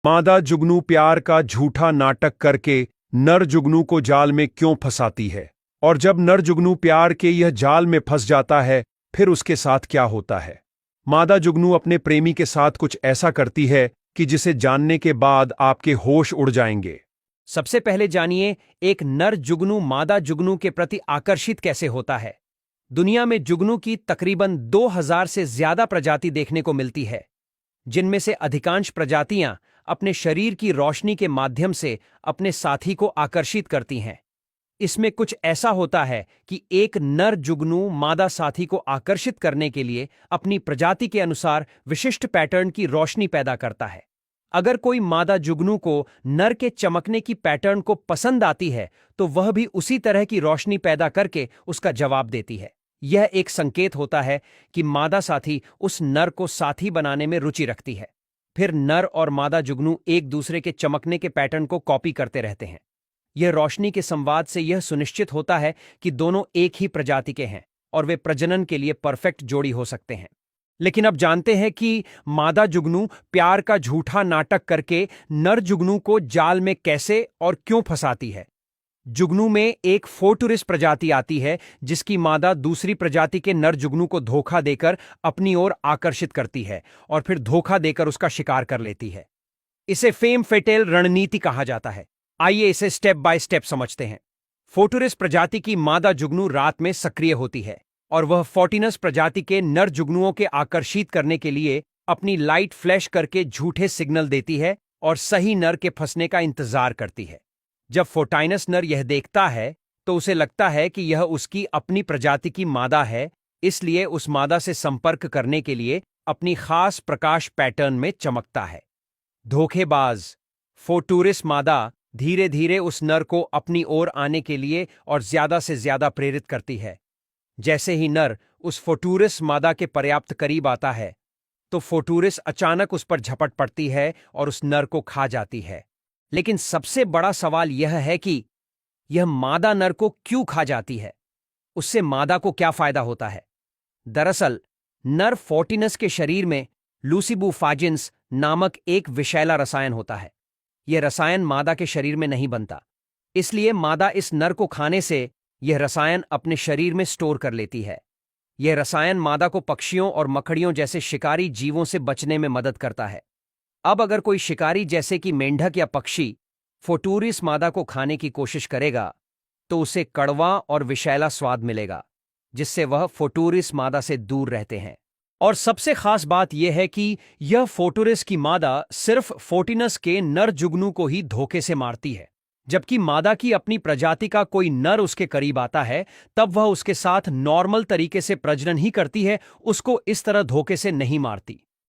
मादा जुगनू प्यार का झूठा नाटक करके नर जुगनू को जाल में क्यों फंसाती है, और जब नर जुगनू प्यार के यह जाल में फंस जाता है फिर उसके साथ क्या होता है। मादा जुगनू अपने प्रेमी के साथ कुछ ऐसा करती है कि जिसे जानने के बाद आपके होश उड़ जाएंगे। सबसे पहले जानिए एक नर जुगनू मादा जुगनू के प्रति आकर्षित कैसे होता है। दुनिया में जुगनू की तकरीबन 2000 से ज्यादा प्रजाति देखने को मिलती है, जिनमें से अधिकांश प्रजातियां अपने शरीर की रोशनी के माध्यम से अपने साथी को आकर्षित करती हैं। इसमें कुछ ऐसा होता है कि एक नर जुगनू मादा साथी को आकर्षित करने के लिए अपनी प्रजाति के अनुसार विशिष्ट पैटर्न की रोशनी पैदा करता है। अगर कोई मादा जुगनू को नर के चमकने की पैटर्न को पसंद आती है तो वह भी उसी तरह की रोशनी पैदा करके उसका जवाब देती है। यह एक संकेत होता है कि मादा साथी उस नर को साथी बनाने में रुचि रखती है। फिर नर और मादा जुगनू एक दूसरे के चमकने के पैटर्न को कॉपी करते रहते हैं। यह रोशनी के संवाद से यह सुनिश्चित होता है कि दोनों एक ही प्रजाति के हैं और वे प्रजनन के लिए परफेक्ट जोड़ी हो सकते हैं। लेकिन अब जानते हैं कि मादा जुगनू प्यार का झूठा नाटक करके नर जुगनू को जाल में कैसे और क्यों फंसाती है। जुगनू में एक फोटुरिस प्रजाति आती है जिसकी मादा दूसरी प्रजाति के नर जुगनू को धोखा देकर अपनी ओर आकर्षित करती है और फिर धोखा देकर उसका शिकार कर लेती है। इसे फेम फेटेल रणनीति कहा जाता है। आइए इसे स्टेप बाय स्टेप समझते हैं। फोटुरिस प्रजाति की मादा जुगनू रात में सक्रिय होती है और वह फोर्टिनस प्रजाति के नर जुगनुओं के आकर्षित करने के लिए अपनी लाइट फ्लैश करके झूठे सिग्नल देती है और सही नर के फंसने का इंतजार करती है। जब फोर्टाइनस नर यह देखता है तो उसे लगता है कि यह उसकी अपनी प्रजाति की मादा है, इसलिए उस मादा से संपर्क करने के लिए अपनी खास प्रकाश पैटर्न में चमकता है। धोखेबाज फोटुरिस मादा धीरे धीरे उस नर को अपनी ओर आने के लिए और ज्यादा से ज्यादा प्रेरित करती है। जैसे ही नर उस फोटुरिस मादा के पर्याप्त करीब आता है तो फोटुरिस अचानक उस पर झपट पड़ती है और उस नर को खा जाती है। लेकिन सबसे बड़ा सवाल यह है कि यह मादा नर को क्यों खा जाती है, उससे मादा को क्या फायदा होता है। दरअसल नर फोर्टिनस के शरीर में लूसिबूफाजिन्स नामक एक विषैला रसायन होता है। यह रसायन मादा के शरीर में नहीं बनता, इसलिए मादा इस नर को खाने से यह रसायन अपने शरीर में स्टोर कर लेती है। यह रसायन मादा को पक्षियों और मकड़ियों जैसे शिकारी जीवों से बचने में मदद करता है। अब अगर कोई शिकारी जैसे कि मेंढक या पक्षी फोटुरिस मादा को खाने की कोशिश करेगा तो उसे कड़वा और विषैला स्वाद मिलेगा, जिससे वह फोटुरिस मादा से दूर रहते हैं। और सबसे खास बात यह है कि यह फोटुरिस की मादा सिर्फ फोर्टिनस के नर जुगनू को ही धोखे से मारती है। जबकि मादा की अपनी प्रजाति का कोई नर उसके करीब आता है तब वह उसके साथ नॉर्मल तरीके से प्रजनन ही करती है, उसको इस तरह धोखे से नहीं मारती।